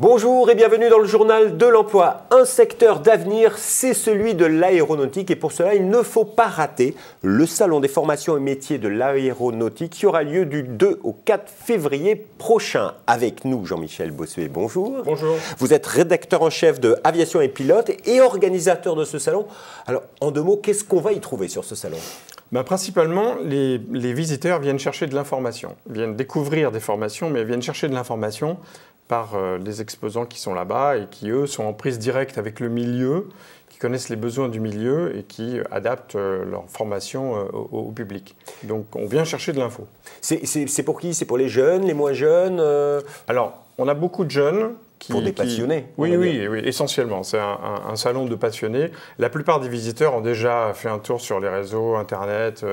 Bonjour et bienvenue dans le journal de l'emploi. Un secteur d'avenir, c'est celui de l'aéronautique et pour cela, il ne faut pas rater le salon des formations et métiers de l'aéronautique qui aura lieu du 2 au 4 février prochain. Avec nous, Jean-Michel Bossuet, bonjour. Bonjour. Vous êtes rédacteur en chef de Aviation et Pilote et organisateur de ce salon. Alors, en deux mots, qu'est-ce qu'on va y trouver sur ce salon ? Principalement, les visiteurs viennent chercher de l'information, viennent découvrir des formations, mais viennent chercher de l'information par les exposants qui sont là-bas et qui, eux, sont en prise directe avec le milieu, qui connaissent les besoins du milieu et qui adaptent leur formation au public. Donc, on vient chercher de l'info. C'est pour qui ? C'est pour les jeunes, les moins jeunes Alors, on a beaucoup de jeunes. Pour des passionnés. Oui, essentiellement. C'est un salon de passionnés. La plupart des visiteurs ont déjà fait un tour sur les réseaux, Internet,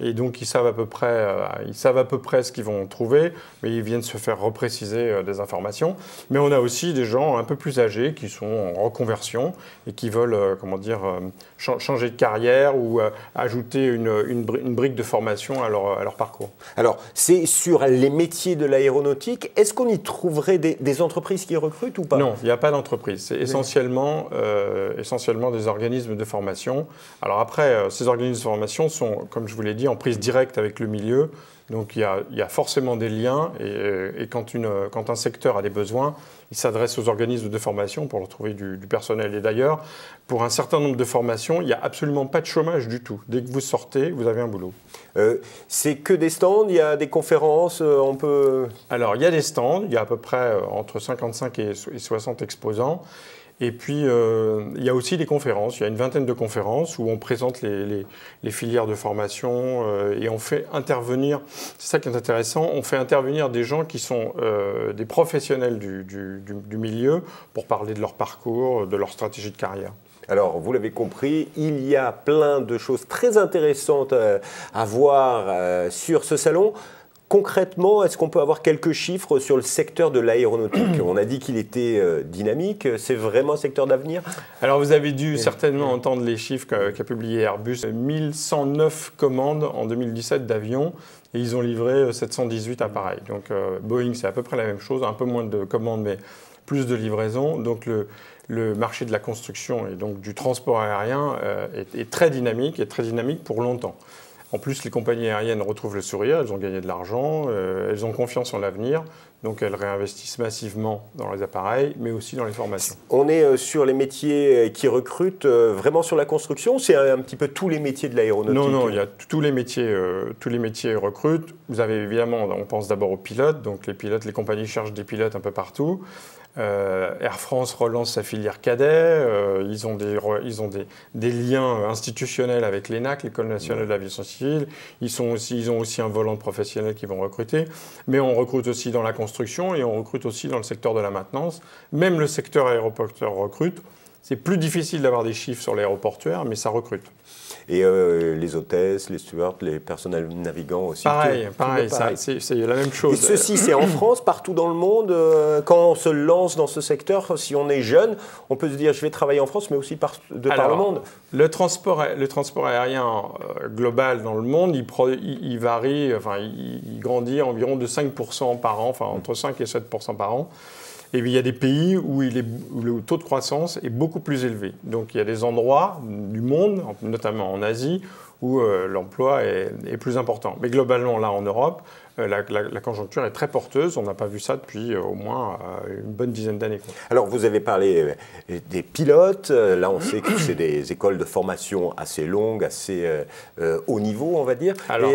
et donc ils savent à peu près ce qu'ils vont trouver, mais ils viennent se faire repréciser des informations. Mais on a aussi des gens un peu plus âgés qui sont en reconversion et qui veulent, changer de carrière ou ajouter une brique de formation à leur parcours. Alors, c'est sur les métiers de l'aéronautique. Est-ce qu'on y trouverait des entreprises qui recrutent ou pas ? Non, il n'y a pas d'entreprise. C'est essentiellement des organismes de formation. Alors après, ces organismes de formation sont, comme je vous l'ai dit, en prise directe avec le milieu. Donc il y a forcément des liens et quand un secteur a des besoins, il s'adresse aux organismes de formation pour leur trouver du personnel. Et d'ailleurs, pour un certain nombre de formations, il n'y a absolument pas de chômage du tout. Dès que vous sortez, vous avez un boulot. C'est que des stands, il y a des conférences, on peut... Alors, il y a des stands, il y a à peu près entre 55 et 60 exposants. Et puis, il y a aussi des conférences. Il y a une vingtaine de conférences où on présente les filières de formation et on fait intervenir, c'est ça qui est intéressant, on fait intervenir des gens qui sont des professionnels du milieu pour parler de leur parcours, de leur stratégie de carrière. Alors, vous l'avez compris, il y a plein de choses très intéressantes à voir sur ce salon. Concrètement, est-ce qu'on peut avoir quelques chiffres sur le secteur de l'aéronautique ? On a dit qu'il était dynamique. C'est vraiment un secteur d'avenir ? Alors, vous avez dû certainement entendre les chiffres qu'a publié Airbus. 1109 commandes en 2017 d'avions et ils ont livré 718 appareils. Donc, Boeing, c'est à peu près la même chose. Un peu moins de commandes, mais plus de livraisons. Donc, le marché de la construction et donc du transport aérien est très dynamique et très dynamique pour longtemps. En plus, les compagnies aériennes retrouvent le sourire, elles ont gagné de l'argent, elles ont confiance en l'avenir, donc elles réinvestissent massivement dans les appareils, mais aussi dans les formations. On est sur les métiers qui recrutent, vraiment sur la construction, c'est un petit peu tous les métiers de l'aéronautique. Non, il y a tous les métiers recrutent. Vous avez évidemment, on pense d'abord aux pilotes, donc les compagnies cherchent des pilotes un peu partout. Air France relance sa filière cadet, ils ont des liens institutionnels avec l'ENAC, l'École nationale de l'aviation civile, ils ont aussi un volant de professionnels qui vont recruter, mais on recrute aussi dans la construction et on recrute aussi dans le secteur de la maintenance. Même le secteur aéroportuaire recrute. C'est plus difficile d'avoir des chiffres sur l'aéroportuaire, mais ça recrute. Et les hôtesses, les stewards, les personnels navigants aussi. Pareil, c'est la même chose. Et ceci, c'est en France, partout dans le monde. Quand on se lance dans ce secteur, si on est jeune, on peut se dire je vais travailler en France, mais aussi par le monde. Le transport aérien global dans le monde, il varie, il grandit environ de 5% par an, entre 5 et 7% par an. Et puis, il y a des pays où le taux de croissance est beaucoup plus élevé. Donc, il y a des endroits du monde, notamment en Asie, où l'emploi est plus important. Mais globalement, là, en Europe, la conjoncture est très porteuse. On n'a pas vu ça depuis au moins une bonne dizaine d'années. Alors, vous avez parlé des pilotes. Là, on sait que c'est des écoles de formation assez longues, assez haut niveau, on va dire. Alors,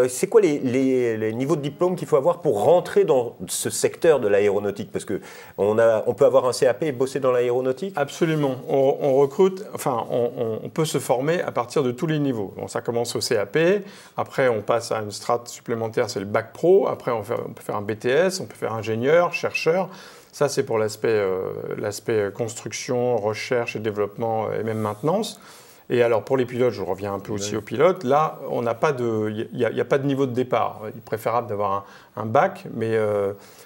c'est quoi les niveaux de diplôme qu'il faut avoir pour rentrer dans ce secteur de l'aéronautique ? Parce qu'on peut avoir un CAP et bosser dans l'aéronautique ? Absolument. On recrute, on peut se former à partir de tous les niveaux. Bon, ça commence au CAP. Après, on passe à une strate supplémentaire, c'est le bac pro. Après, on peut faire un BTS, on peut faire ingénieur, chercheur. Ça, c'est pour l'aspect construction, recherche et développement et même maintenance. Et alors, pour les pilotes, je reviens un peu aussi aux pilotes. Là, il n'y a pas de niveau de départ. Il est préférable d'avoir un bac, mais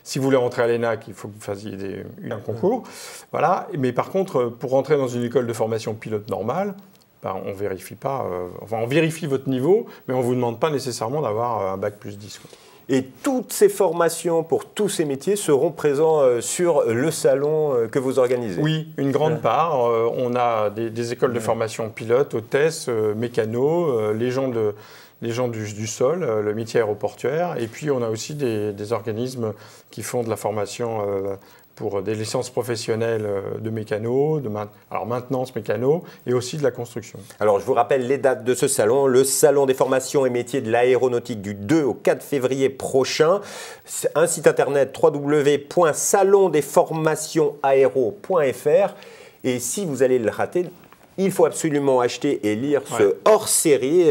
si vous voulez rentrer à l'ENAC, il faut que vous fassiez un concours. Voilà. Mais par contre, pour rentrer dans une école de formation pilote normale, on vérifie pas. On vérifie votre niveau, mais on ne vous demande pas nécessairement d'avoir un bac plus 10. Et toutes ces formations pour tous ces métiers seront présentes sur le salon que vous organisez. Oui, une grande part. On a des écoles de formation pilotes, hôtesses, mécanos, les gens du sol, le métier aéroportuaire. Et puis, on a aussi des organismes qui font de la formation pour des licences professionnelles de mécano, alors maintenance mécano, et aussi de la construction. Alors, je vous rappelle les dates de ce salon. Le salon des formations et métiers de l'aéronautique du 2 au 4 février prochain. Un site internet www.salondesformationsaero.fr. Et si vous allez le rater, il faut absolument acheter et lire ce hors-série.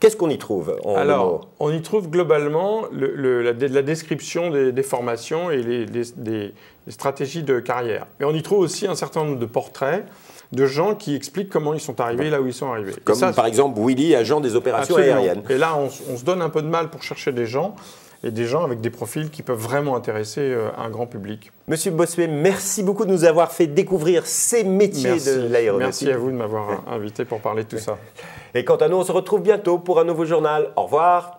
Qu'est-ce qu'on y trouve Alors, on y trouve globalement la description des formations et des stratégies de carrière. Mais on y trouve aussi un certain nombre de portraits de gens qui expliquent comment ils sont arrivés là où ils sont arrivés. Comme par exemple Willy, agent des opérations aériennes. Et là, on se donne un peu de mal pour chercher des gens. Et des gens avec des profils qui peuvent vraiment intéresser un grand public. Monsieur Bossuet, merci beaucoup de nous avoir fait découvrir ces métiers de l'aéronautique. Merci à vous de m'avoir invité pour parler de tout ça. Et quant à nous, on se retrouve bientôt pour un nouveau journal. Au revoir.